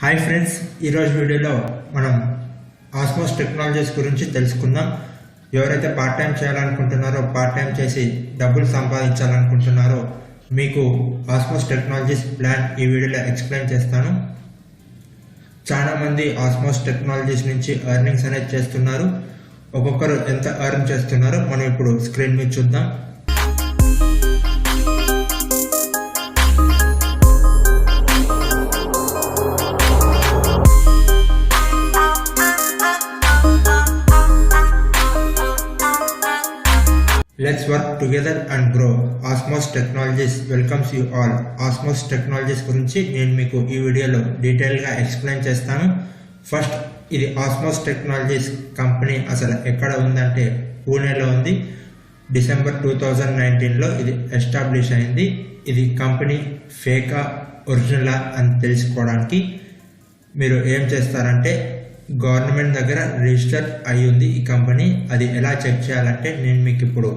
Hi friends, ఈరోజు వీడియోలో మనం ఆస్మోస్ టెక్నాలజీస్ గురించి తెలుసుకుందాం. ఎవరైతే పార్ట్ టైం చేయాలనుకుంటున్నారో, పార్ట్ టైం చేసి డబ్బులు సంపాదించాలనుకుంటున్నారో మీకు ఆస్మోస్ టెక్నాలజీస్ ప్లాన్ ఈ వీడియోలో ఎక్స్ప్లెయిన్ చేస్తాను. చాలా మంది ఆస్మోస్ టెక్నాలజీస్ నుంచి ఎర్నింగ్స్ అనేది చేస్తున్నారు. ఒక్కొక్కరు ఎంత ఎర్న్ చేస్తున్నారో మనం ఇప్పుడు స్క్రీన్ మీద చూద్దాం. Let's work together and grow. Osmos Technologies welcomes you all. Osmos Technologies గురించి నేను మీకు ఈ వీడియోలో డీటెయిల్గా ఎక్స్ప్లెయిన్ చేస్తాను. ఫస్ట్, ఇది ఆస్మోస్ టెక్నాలజీస్ కంపెనీ అసలు ఎక్కడ ఉందంటే పూణేలో ఉంది. డిసెంబర్ 2019లో ఇది ఎస్టాబ్లిష్ అయింది. ఇది కంపెనీ ఫేకా ఒరిజినలా అని తెలుసుకోవడానికి మీరు ఏం చేస్తారంటే, గవర్నమెంట్ దగ్గర రిజిస్టర్ అయి ఉంది ఈ కంపెనీ. అది ఎలా చెక్ చేయాలంటే నేను మీకు ఇప్పుడు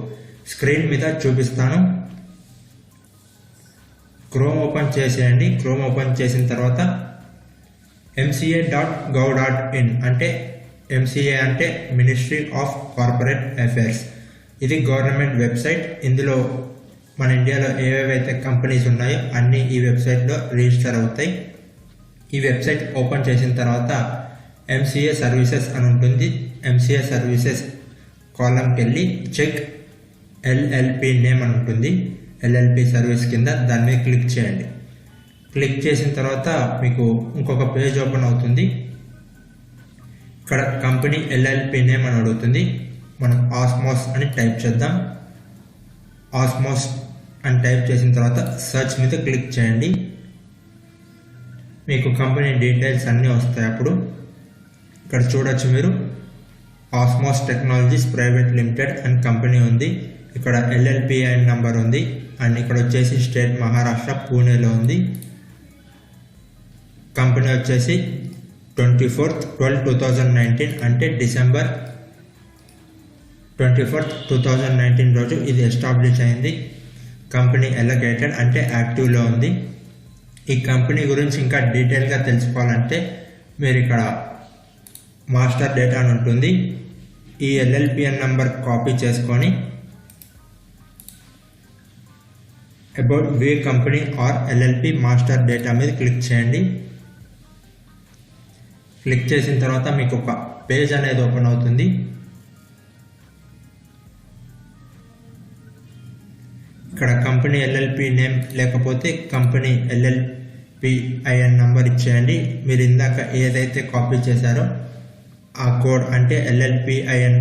స్క్రీన్ మీద చూపిస్తాను. క్రోమ్ ఓపెన్ చేసేయండి. క్రోమ్ ఓపెన్ చేసిన తర్వాత mca.gov.in అంటే MCA అంటే మినిస్ట్రీ ఆఫ్ కార్పొరేట్ అఫైర్స్. ఇది గవర్నమెంట్ వెబ్సైట్. ఇందులో మన ఇండియాలో ఏవేవైతే కంపెనీస్ ఉన్నాయో అన్నీ ఈ వెబ్సైట్లో రిజిస్టర్ అవుతాయి. ఈ వెబ్సైట్ ఓపెన్ చేసిన తర్వాత MCA సర్వీసెస్ అని ఉంటుంది. MCA సర్వీసెస్ కాలంకి వెళ్ళి చెక్ LLP నేమ్ అని ఉంటుంది. LLP సర్వీస్ కింద దాని మీద క్లిక్ చేయండి. క్లిక్ చేసిన తర్వాత మీకు ఇంకొక పేజ్ ఓపెన్ అవుతుంది. ఇక్కడ కంపెనీ LLP నేమ్ అని అడుగుతుంది. మనం ఆస్మోస్ అని టైప్ చేద్దాం. ఆస్మోస్ అని టైప్ చేసిన తర్వాత సర్చ్ మీద క్లిక్ చేయండి. మీకు కంపెనీ డీటెయిల్స్ అన్నీ వస్తాయి. అప్పుడు ఇక్కడ చూడొచ్చు మీరు, ఆస్మోస్ టెక్నాలజీస్ ప్రైవేట్ లిమిటెడ్ అని కంపెనీ ఉంది. ఇక్కడ LLPIN నంబర్ ఉంది. అండ్ ఇక్కడ వచ్చేసి స్టేట్ మహారాష్ట్ర, పూణేలో ఉంది. కంపెనీ వచ్చేసి 24/12/2019 అంటే డిసెంబర్ 24/2019 రోజు ఇది ఎస్టాబ్లిష్ అయింది. కంపెనీ ఎలగేటెడ్ అంటే యాక్టివ్లో ఉంది. ఈ కంపెనీ గురించి ఇంకా డీటెయిల్గా తెలుసుకోవాలంటే మీరు ఇక్కడ మాస్టర్ డేటా అని ఉంటుంది. ఈ LLPN నంబర్ కాపీ చేసుకొని about way company or LLP master data మీద క్లిక్ చేయండి. క్లిక్ చేసిన తర్వాత మీకు ఒక పేజ్ అనేది ఓపెన్ అవుతుంది. ఇక్కడ కంపెనీ LLP నేమ్ లేకపోతే కంపెనీ LLPIN నంబర్ ఇచ్చేయండి. మీరు ఇందాక ఏదైతే కాపీ చేశారో ఆ కోడ్ అంటే LLPIN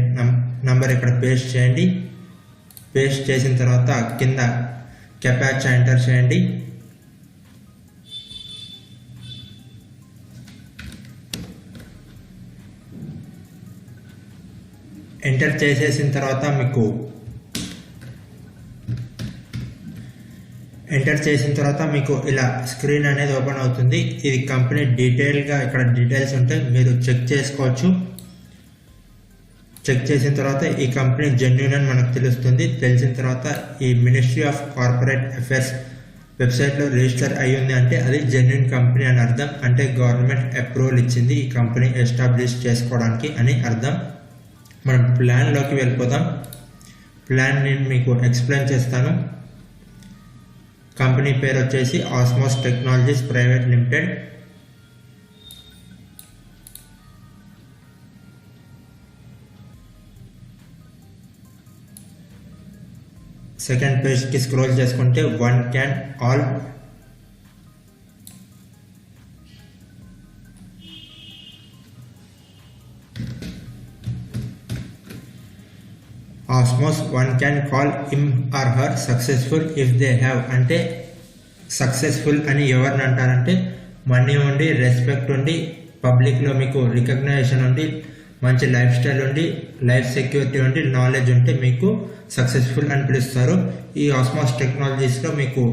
నంబర్ ఇక్కడ పేస్ట్ చేయండి. పేస్ట్ చేసిన తర్వాత కింద కెపాచా ఎంటర్ చేయండి. ఎంటర్ చేసేసిన తర్వాత మీకు ఇలా స్క్రీన్ అనేది ఓపెన్ అవుతుంది. ఇది కంపెనీ డీటెయిల్గా ఇక్కడ డీటెయిల్స్ ఉంటాయి, మీరు చెక్ చేసుకోవచ్చు. చెక్ చేసిన తర్వాత ఈ కంపెనీ జెన్యూన్ అని మనకు తెలుస్తుంది. తెలిసిన తర్వాత ఈ మినిస్ట్రీ ఆఫ్ కార్పొరేట్ అఫైర్స్ వెబ్సైట్లో రిజిస్టర్ అయ్యి ఉంది అంటే అది జెన్యూన్ కంపెనీ అని అర్థం. అంటే గవర్నమెంట్ అప్రూవల్ ఇచ్చింది ఈ కంపెనీ ఎస్టాబ్లిష్ చేసుకోవడానికి అని అర్థం. మనం ప్లాన్లోకి వెళ్ళిపోదాం. ప్లాన్ నేను మీకు ఎక్స్ప్లెయిన్ చేస్తాను. కంపెనీ పేరు వచ్చేసి Osmos technologies private limited. Second పేజ్కి స్క్రోల్ చేసుకుంటే one can all Osmos one can call him or her successful if they have అంటే సక్సెస్ఫుల్ అని ఎవరిని అంటారంటే మనీ ఉండి, రెస్పెక్ట్ ఉండి, పబ్లిక్లో మీకు రికగ్నైజేషన్ ఉండి, మంచి లైఫ్ స్టైల్ ఉండి, లైఫ్ సెక్యూరిటీ ఉండి, నాలెడ్జ్ ఉంటే మీకు సక్సెస్ఫుల్ అని పిలుస్తారు. ఈ ఆస్మోస్ టెక్నాలజీస్లో మీకు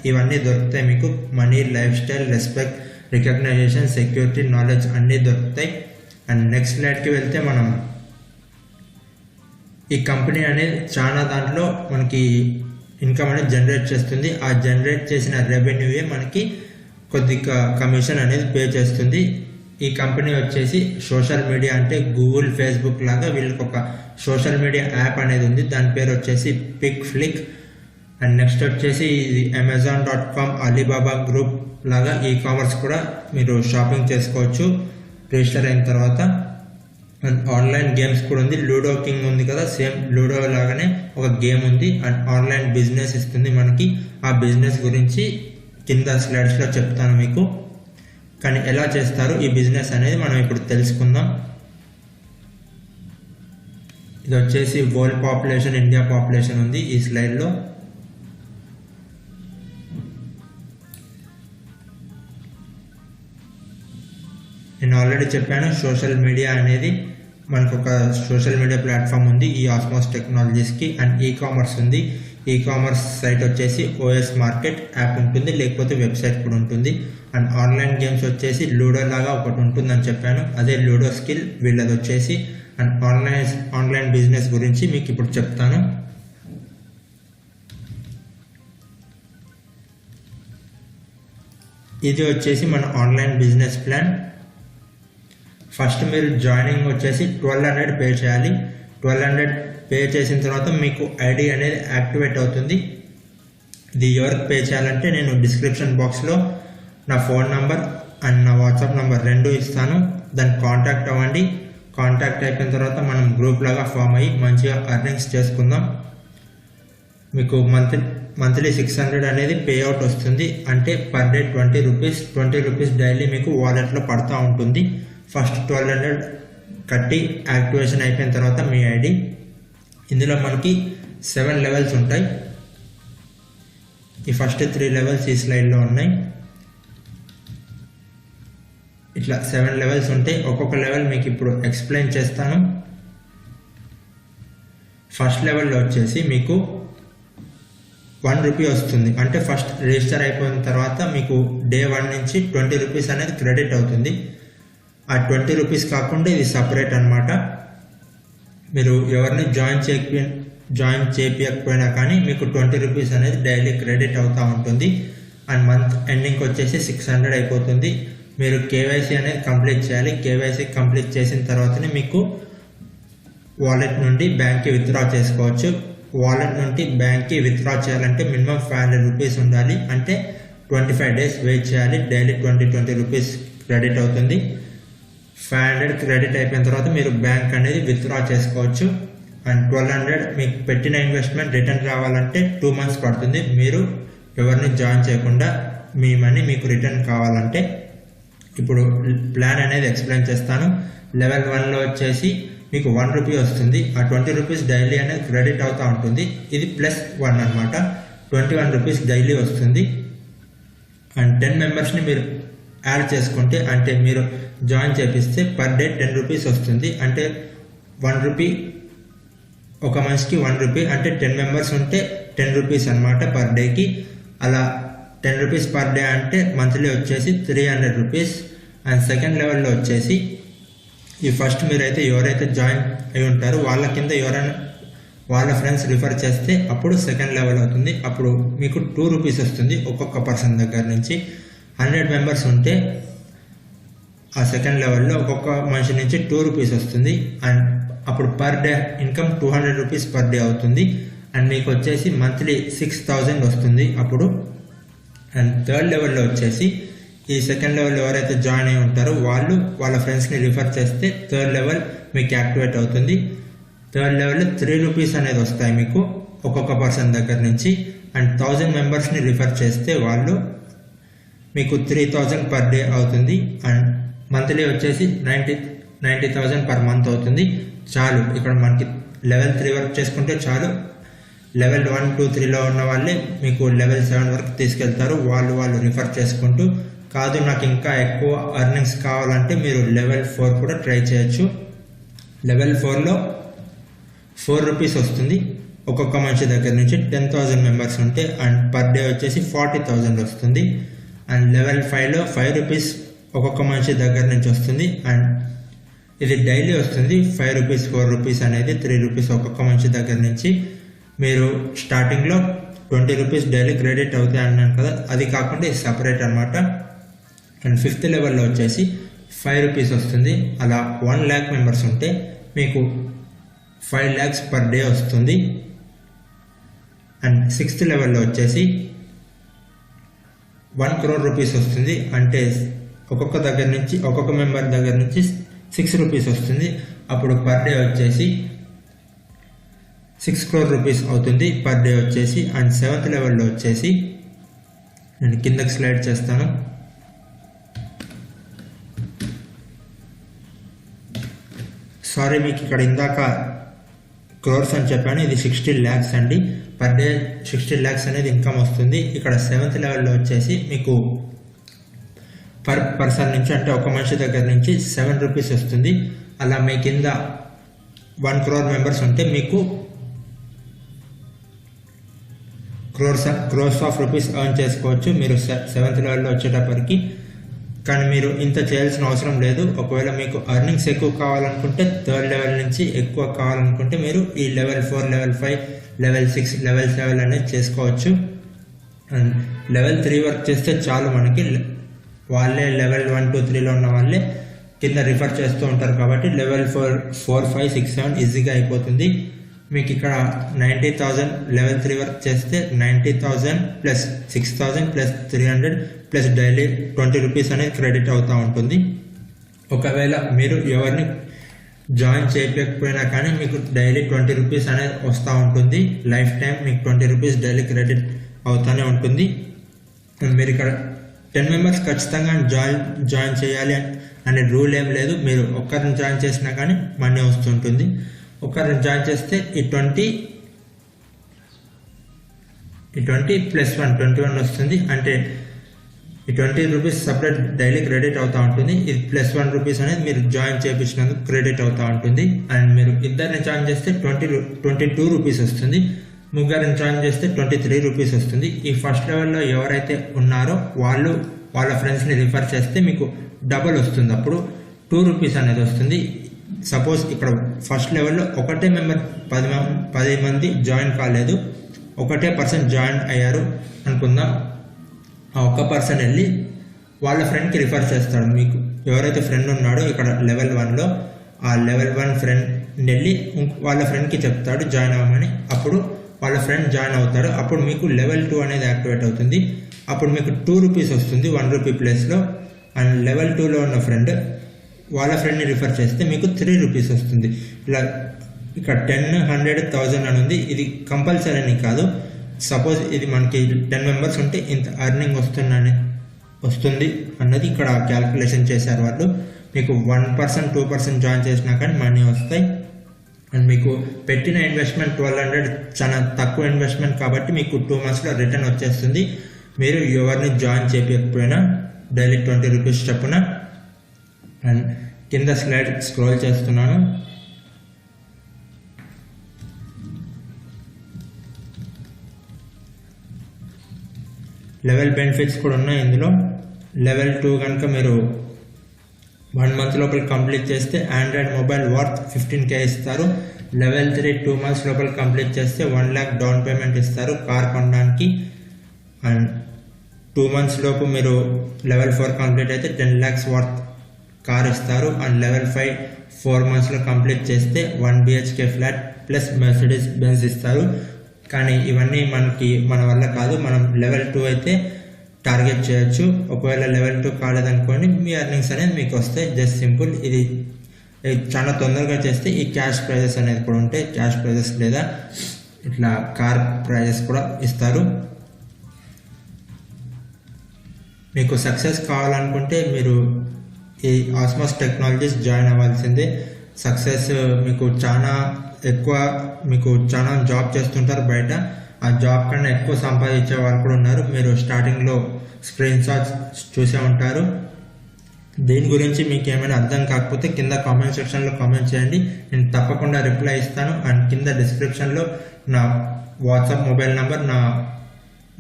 ఇవన్నీ దొరుకుతాయి. మీకు money, life style, respect, recognition, security, knowledge అన్నీ దొరుకుతాయి. అండ్ నెక్స్ట్ స్లైడ్కి వెళ్తే మనం ఈ కంపెనీ అనేది చాలా దాంట్లో మనకి ఇన్కమ్ అనేది జనరేట్ చేస్తుంది. ఆ జనరేట్ చేసిన రెవెన్యూయే మనకి కొద్దిగా కమిషన్ అనేది పే చేస్తుంది. ఈ కంపెనీ వచ్చేసి సోషల్ మీడియా అంటే గూగుల్, ఫేస్బుక్ లాగా వీళ్ళకి ఒక సోషల్ మీడియా యాప్ అనేది ఉంది. దాని పేరు వచ్చేసి పిక్ఫ్లిక్. అండ్ నెక్స్ట్ వచ్చేసి ఇది Amazon.com, అలీబాబా గ్రూప్ లాగా కామర్స్ కూడా మీరు షాపింగ్ చేసుకోవచ్చు రిజిస్టర్ అయిన తర్వాత. అండ్ ఆన్లైన్ గేమ్స్ కూడా ఉంది. లూడో కింగ్ ఉంది కదా, సేమ్ లూడో లాగానే ఒక గేమ్ ఉంది. అండ్ ఆన్లైన్ బిజినెస్ ఇస్తుంది మనకి. ఆ బిజినెస్ గురించి కింద స్లైడ్స్లో చెప్తాను మీకు. కానీ ఎలా చేస్తారు ఈ బిజినెస్ అనేది మనం ఇప్పుడు తెలుసుకుందాం. ఇది వచ్చేసి వరల్డ్ పాపులేషన్, ఇండియా పాపులేషన్ ఉంది ఈ స్లైడ్లో. నేను ఆల్రెడీ చెప్పాను, సోషల్ మీడియా అనేది మనకు ఒక సోషల్ మీడియా ప్లాట్ఫామ్ ఉంది ఈ ఆస్మోస్ టెక్నాలజీస్కి. అండ్ కామర్స్ ఉంది. కామర్స్ సైట్ వచ్చేసి ఓఎస్ మార్కెట్ యాప్ ఉంటుంది, లేకపోతే వెబ్సైట్ కూడా ఉంటుంది. అండ్ ఆన్లైన్ గేమ్స్ వచ్చేసి లూడో లాగా ఒకటి ఉంటుందని చెప్పాను, అదే లూడో స్కిల్ వీళ్ళది వచ్చేసి. అండ్ ఆన్లైన్ బిజినెస్ గురించి మీకు ఇప్పుడు చెప్తాను. ఇది వచ్చేసి మన ఆన్లైన్ బిజినెస్ ప్లాన్. ఫస్ట్ మీరు జాయినింగ్ వచ్చేసి 1200 పే చేయాలి. 1200 పే చేసిన తర్వాత మీకు ఐడి అనేది యాక్టివేట్ అవుతుంది. ఇది ఎవరికి పే చేయాలంటే నేను డిస్క్రిప్షన్ బాక్స్లో నా ఫోన్ నంబర్ అండ్ నా వాట్సాప్ నంబర్ 2 ఇస్తాను. దాన్ని కాంటాక్ట్ అవ్వండి. కాంటాక్ట్ అయిపోయిన తర్వాత మనం గ్రూప్ లాగా ఫామ్ అయ్యి మంచిగా ఎర్నింగ్స్ చేసుకుందాం. మీకు మంత్లీ 600 అనేది పే అవుట్ వస్తుంది. అంటే per day 20 rupees. 20 rupees daily మీకు వాలెట్లో పడుతూ ఉంటుంది. ఫస్ట్ 1200 కట్టి యాక్టివేషన్ అయిపోయిన తర్వాత మీ ఐడి. ఇందులో మనకి 7 లెవెల్స్ ఉంటాయి. ఈ ఫస్ట్ 3 లెవెల్స్ ఈ స్లైడ్లో ఉన్నాయి. ఇట్లా 7 లెవెల్స్ ఉంటాయి. ఒక్కొక్క లెవెల్ మీకు ఇప్పుడు ఎక్స్ప్లెయిన్ చేస్తాను. ఫస్ట్ లెవెల్లో వచ్చేసి మీకు 1 రూపీ వస్తుంది. అంటే ఫస్ట్ రిజిస్టర్ అయిపోయిన తర్వాత మీకు డే 1 నుంచి 20 రూపీస్ అనేది క్రెడిట్ అవుతుంది. ఆ 20 రూపీస్ కాకుండా ఇది సపరేట్ అనమాట. మీరు ఎవరిని జాయిన్ చేయించకపోయినా కానీ మీకు 20 రూపీస్ అనేది డైలీ క్రెడిట్ అవుతూ ఉంటుంది. అండ్ మంత్ ఎండింగ్కి వచ్చేసి 600 అయిపోతుంది. మీరు కేవైసీ అనేది కంప్లీట్ చేయాలి. కేవైసీ కంప్లీట్ చేసిన తర్వాతనే మీకు వాలెట్ నుండి బ్యాంక్కి విత్డ్రా చేసుకోవచ్చు. వాలెట్ నుండి బ్యాంక్కి విత్డ్రా చేయాలంటే మినిమం 500 రూపీస్ ఉండాలి. అంటే 25 డేస్ వెయిట్ చేయాలి. డైలీ 20 రూపీస్ క్రెడిట్ అవుతుంది. 500 క్రెడిట్ అయిపోయిన తర్వాత మీరు బ్యాంక్ అనేది విత్డ్రా చేసుకోవచ్చు. అండ్ 1200 మీకు పెట్టిన ఇన్వెస్ట్మెంట్ రిటర్న్ రావాలంటే 2 మంత్స్ పడుతుంది. మీరు ఎవరిని జాయిన్ చేయకుండా మీ మనీ మీకు రిటర్న్ కావాలంటే. ఇప్పుడు ప్లాన్ అనేది ఎక్స్ప్లెయిన్ చేస్తాను. లెవెల్ 1లో వచ్చేసి మీకు 1 రూపీ వస్తుంది. ఆ 20 రూపీస్ డైలీ అనేది క్రెడిట్ అవుతూ ఉంటుంది. ఇది +1 అనమాట. 21 రూపీస్ డైలీ వస్తుంది. అండ్ 10 మెంబర్స్ని మీరు యాడ్ చేసుకుంటే, అంటే మీరు జాయిన్ చేపిస్తే పర్ డే 10 రూపీస్ వస్తుంది. అంటే 1 రూపీ, ఒక మనిషికి 1 రూపీ, అంటే 10 మెంబర్స్ ఉంటే 10 రూపీస్ అనమాట పర్ డేకి. అలా 10 రూపీస్ పర్ డే అంటే మంత్లీ వచ్చేసి 300 రూపీస్. అండ్ సెకండ్ లెవెల్లో వచ్చేసి ఈ ఫస్ట్ మీరైతే ఎవరైతే జాయిన్ అయి ఉంటారో వాళ్ళ కింద ఎవరైనా వాళ్ళ ఫ్రెండ్స్ రిఫర్ చేస్తే అప్పుడు సెకండ్ లెవెల్ అవుతుంది. అప్పుడు మీకు 2 రూపీస్ వస్తుంది ఒక్కొక్క పర్సన్ దగ్గర నుంచి. 100 మెంబర్స్ ఉంటే ఆ సెకండ్ లెవెల్లో ఒక్కొక్క మనిషి నుంచి 2 రూపీస్ వస్తుంది. అండ్ అప్పుడు per day income 200 rupees per day అవుతుంది. అండ్ మీకు వచ్చేసి మంత్లీ 6000 వస్తుంది అప్పుడు. అండ్ థర్డ్ లెవెల్లో వచ్చేసి ఈ సెకండ్ లెవెల్ ఎవరైతే జాయిన్ అయి ఉంటారో వాళ్ళు వాళ్ళ ఫ్రెండ్స్ని రిఫర్ చేస్తే థర్డ్ లెవెల్ మీకు యాక్టివేట్ అవుతుంది. థర్డ్ లెవెల్లో 3 రూపీస్ అనేది వస్తాయి మీకు ఒక్కొక్క పర్సన్ దగ్గర నుంచి. అండ్ 1000 మెంబర్స్ని రిఫర్ చేస్తే వాళ్ళు మీకు 3000 పర్ డే అవుతుంది. అండ్ మంత్లీ వచ్చేసి 90,000 పర్ మంత్ అవుతుంది. చాలు, ఇక్కడ మనకి లెవెల్ 3 వరకు చేసుకుంటే చాలు. లెవెల్ 1, 2, 3లో ఉన్న వాళ్ళే మీకు లెవెల్ 7 వరకు తీసుకెళ్తారు. వాళ్ళు రిఫర్ చేసుకుంటూ. కాదు నాకు ఇంకా ఎక్కువ ఎర్నింగ్స్ కావాలంటే మీరు లెవెల్ 4 కూడా ట్రై చేయొచ్చు. లెవెల్ 4లో 4 రూపీస్ వస్తుంది ఒక్కొక్క మనిషి దగ్గర నుంచి. 10,000 మెంబర్స్ ఉంటే అండ్ పర్ డే వచ్చేసి 40,000 వస్తుంది. అండ్ లెవెల్ 5లో 5 రూపీస్ ఒక్కొక్క మనిషి దగ్గర నుంచి వస్తుంది. అండ్ ఇది డైలీ వస్తుంది 5 రూపీస్, 4 రూపీస్ అనేది 3 రూపీస్ ఒక్కొక్క మనిషి దగ్గర నుంచి. మీరు స్టార్టింగ్లో 20 రూపీస్ డైలీ క్రెడిట్ అవుతాయి అన్నాను కదా, అది కాకుండా ఇది సపరేట్ అనమాట. అండ్ 5th లెవెల్లో వచ్చేసి 5 రూపీస్ వస్తుంది. అలా 1 lakh మెంబర్స్ ఉంటే మీకు 5 lakhs per day వస్తుంది. అండ్ 6th లెవెల్లో వచ్చేసి 1 crore రూపీస్ వస్తుంది. అంటే ఒక్కొక్క మెంబర్ దగ్గర నుంచి 6 రూపీస్ వస్తుంది. అప్పుడు పర్ డే వచ్చేసి 6 crore రూపీస్ అవుతుంది పర్ డే వచ్చేసి. అండ్ 7th లెవెల్లో వచ్చేసి నేను కిందకి స్లైడ్ చేస్తాను. సారీ, మీకు ఇక్కడ ఇందాక క్రోర్స్ అని చెప్పాను, ఇది 16 lakhs అండి. పర్ డే 16 lakhs అనేది ఇన్కమ్ వస్తుంది. ఇక్కడ 7th లెవెల్లో వచ్చేసి మీకు పర్ పర్సన్ నుంచి, అంటే ఒక మనిషి దగ్గర నుంచి 7 రూపీస్ వస్తుంది. అలా మీ కింద 1 crore మెంబర్స్ ఉంటే మీకు క్రోర్స్ ఆఫ్ రూపీస్ ఎర్న్ చేసుకోవచ్చు మీరు 7th లెవెల్లో వచ్చేటప్పటికి. కానీ మీరు ఇంత చేయాల్సిన అవసరం లేదు. ఒకవేళ మీకు ఎర్నింగ్స్ ఎక్కువ కావాలనుకుంటే 3rd లెవెల్ నుంచి ఎక్కువ కావాలనుకుంటే మీరు ఈ లెవెల్ 4, లెవెల్ 5, లెవెల్ 6, లెవెల్ 7 అనేది చేసుకోవచ్చు. అండ్ లెవెల్ 3 వర్క్ చేస్తే చాలు. మనకి వాళ్ళే లెవెల్ 1, 2, 3లో ఉన్న వాళ్ళే కింద రిఫర్ చేస్తూ ఉంటారు కాబట్టి లెవెల్ 4, 5, 6, 7 ఈజీగా అయిపోతుంది. మీకు ఇక్కడ 90,000 లెవెల్ 3 వర్క్ చేస్తే 90,000 plus 6,000 plus 300 plus daily 20 rupees అనేది క్రెడిట్ అవుతూ ఉంటుంది. ఒకవేళ మీరు ఎవరిని జాయిన్ చేయకపోయినా కానీ మీకు డైలీ 20 రూపీస్ అనేది వస్తూ ఉంటుంది. లైఫ్ టైం మీకు 20 రూపీస్ డైలీ క్రెడిట్ అవుతూనే ఉంటుంది. మీరు ఇక్కడ 10 మెంబర్స్ ఖచ్చితంగా జాయిన్ చేయాలి అనే రూల్ ఏం లేదు. మీరు ఒక్కరిని జాయిన్ చేసినా కానీ మనీ వస్తుంటుంది. ఒకరిని జాయిన్ చేస్తే ఈ 20 ప్లస్ 1 21 వస్తుంది. అంటే ఈ 20 రూపీస్ సపరేట్ డైలీ క్రెడిట్ అవుతూ ఉంటుంది. ఇది ప్లస్ 1 రూపీస్ అనేది మీరు జాయిన్ చేయించినందుకు క్రెడిట్ అవుతూ ఉంటుంది. అండ్ మీరు ఇద్దరిని జాయిన్ చేస్తే 22 రూపీస్ వస్తుంది. ముగ్గురిని జాయిన్ చేస్తే 23 రూపీస్ వస్తుంది. ఈ ఫస్ట్ లెవెల్లో ఎవరైతే ఉన్నారో వాళ్ళు వాళ్ళ ఫ్రెండ్స్ని రిఫర్ చేస్తే మీకు డబుల్ వస్తుంది. అప్పుడు 2 రూపీస్ అనేది వస్తుంది. సపోజ్ ఇక్కడ ఫస్ట్ లెవెల్లో ఒకటే మెంబర్ 10 మంది జాయిన్ కాలేదు, ఒకటే పర్సన్ జాయిన్ అయ్యారు అనుకుందాం. ఆ ఒక్క పర్సన్ వెళ్ళి వాళ్ళ ఫ్రెండ్కి రిఫర్ చేస్తాడు. మీకు ఎవరైతే ఫ్రెండ్ ఉన్నాడో ఇక్కడ లెవెల్ 1లో ఆ లెవెల్ 1 ఫ్రెండ్ వెళ్ళి వాళ్ళ ఫ్రెండ్కి చెప్తాడు జాయిన్ అవ్వమని. అప్పుడు వాళ్ళ ఫ్రెండ్ జాయిన్ అవుతాడు. అప్పుడు మీకు లెవెల్ 2 అనేది యాక్టివేట్ అవుతుంది. అప్పుడు మీకు 2 రూపీస్ వస్తుంది 1 రూపీ ప్లేస్లో. అండ్ లెవెల్ 2లో ఉన్న ఫ్రెండ్ వాళ్ళ ఫ్రెండ్ని రిఫర్ చేస్తే మీకు 3 రూపీస్ వస్తుంది. ఇలా ఇక్కడ 10, 100, 1000 అని ఉంది. ఇది కంపల్సరీ అని కాదు. సపోజ్ ఇది మనకి 10 మెంబర్స్ ఉంటే ఇంత ఎర్నింగ్ వస్తుంది అన్నది ఇక్కడ క్యాల్కులేషన్ చేశారు వాళ్ళు. మీకు 1%, 2% జాయిన్ చేసినా కానీ మనీ వస్తాయి. అండ్ మీకు పెట్టిన ఇన్వెస్ట్మెంట్ 1200 చాలా తక్కువ ఇన్వెస్ట్మెంట్ కాబట్టి మీకు 2 monthsలో రిటర్న్ వచ్చేస్తుంది. మీరు ఎవరిని జాయిన్ చేయకపోయినా డైలీ 20 రూపీస్ చొప్పున. అండ్ కింద స్లైడ్ స్క్రోల్ చేస్తున్నాను. లెవెల్ బెనిఫిట్స్ కూడా ఉన్నాయి ఇందులో. లెవెల్ 2 కనుక మీరు 1 month లోపల కంప్లీట్ చేస్తే ఆండ్రాయిడ్ మొబైల్ వర్త్ 15K ఇస్తారు. లెవెల్ 3 2 months లోపల కంప్లీట్ చేస్తే 1 lakh డౌన్ పేమెంట్ ఇస్తారు కార్ కొనడానికి. అండ్ 2 months లోపు మీరు లెవెల్ 4 కంప్లీట్ అయితే 10 lakhs వర్త్ కార్ ఇస్తారు. అండ్ లెవెల్ 5 4 monthsలో కంప్లీట్ చేస్తే 1 BHK flat plus Mercedes Benz ఇస్తారు. కానీ ఇవన్నీ మన వల్ల కాదు. మనం లెవెల్ 2 అయితే టార్గెట్ చేయొచ్చు. ఒకవేళ లెవెల్ 2 కాలేదనుకోండి మీ ఎర్నింగ్స్ అనేది మీకు వస్తాయి. Just simple. ఇది చాలా తొందరగా చేస్తే ఈ క్యాష్ ప్రైజెస్ అనేది కూడా ఉంటాయి. క్యాష్ ప్రైజెస్ లేదా ఇట్లా కార్ ప్రైజెస్ కూడా ఇస్తారు. మీకు సక్సెస్ కావాలనుకుంటే మీరు ఈ ఆస్మోస్ టెక్నాలజీస్ జాయిన్ అవ్వాల్సిందే. సక్సెస్ మీకు చాలా జాబ్ చేస్తుంటారు బయట. ఆ జాబ్ కన్నా ఎక్కువ సంపాదించే వాళ్ళు కూడా ఉన్నారు. మీరు స్టార్టింగ్లో స్క్రీన్ షాట్స్ చూసే ఉంటారు. దీని గురించి మీకు ఏమైనా అర్థం కాకపోతే కింద కామెంట్ సెక్షన్లో కామెంట్ చేయండి. నేను తప్పకుండా రిప్లై ఇస్తాను. అండ్ కింద డిస్క్రిప్షన్లో నా వాట్సాప్ మొబైల్ నెంబర్, నా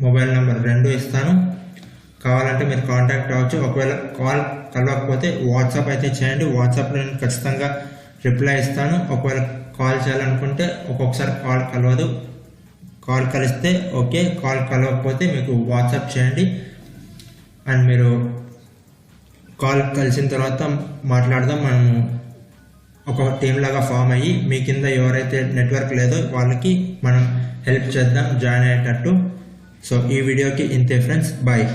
మొబైల్ నెంబర్ 2 ఇస్తాను. కావాలంటే మీరు కాంటాక్ట్ అవ్వచ్చు. ఒకవేళ కాల్ కలవకపోతే వాట్సాప్ అయితే చేయండి. వాట్సాప్లో నేను ఖచ్చితంగా రిప్లై ఇస్తాను. ఒకవేళ కాల్ చేయాలనుకుంటే ఒక్కొక్కసారి కాల్ కలవదు. కాల్ కలిస్తే ఓకే, కాల్ కలవకపోతే మీకు వాట్సాప్ చేయండి. అండ్ మీరు కాల్ కలిసిన తర్వాత మాట్లాడదాం. మనము ఒక టీం లాగా ఫామ్ అయ్యి మీ కింద ఎవరైతే నెట్వర్క్ లేదో వాళ్ళకి మనం హెల్ప్ చేద్దాం జాయిన్ అయ్యేటట్టు. సో ఈ వీడియోకి ఇంతే ఫ్రెండ్స్, బాయ్.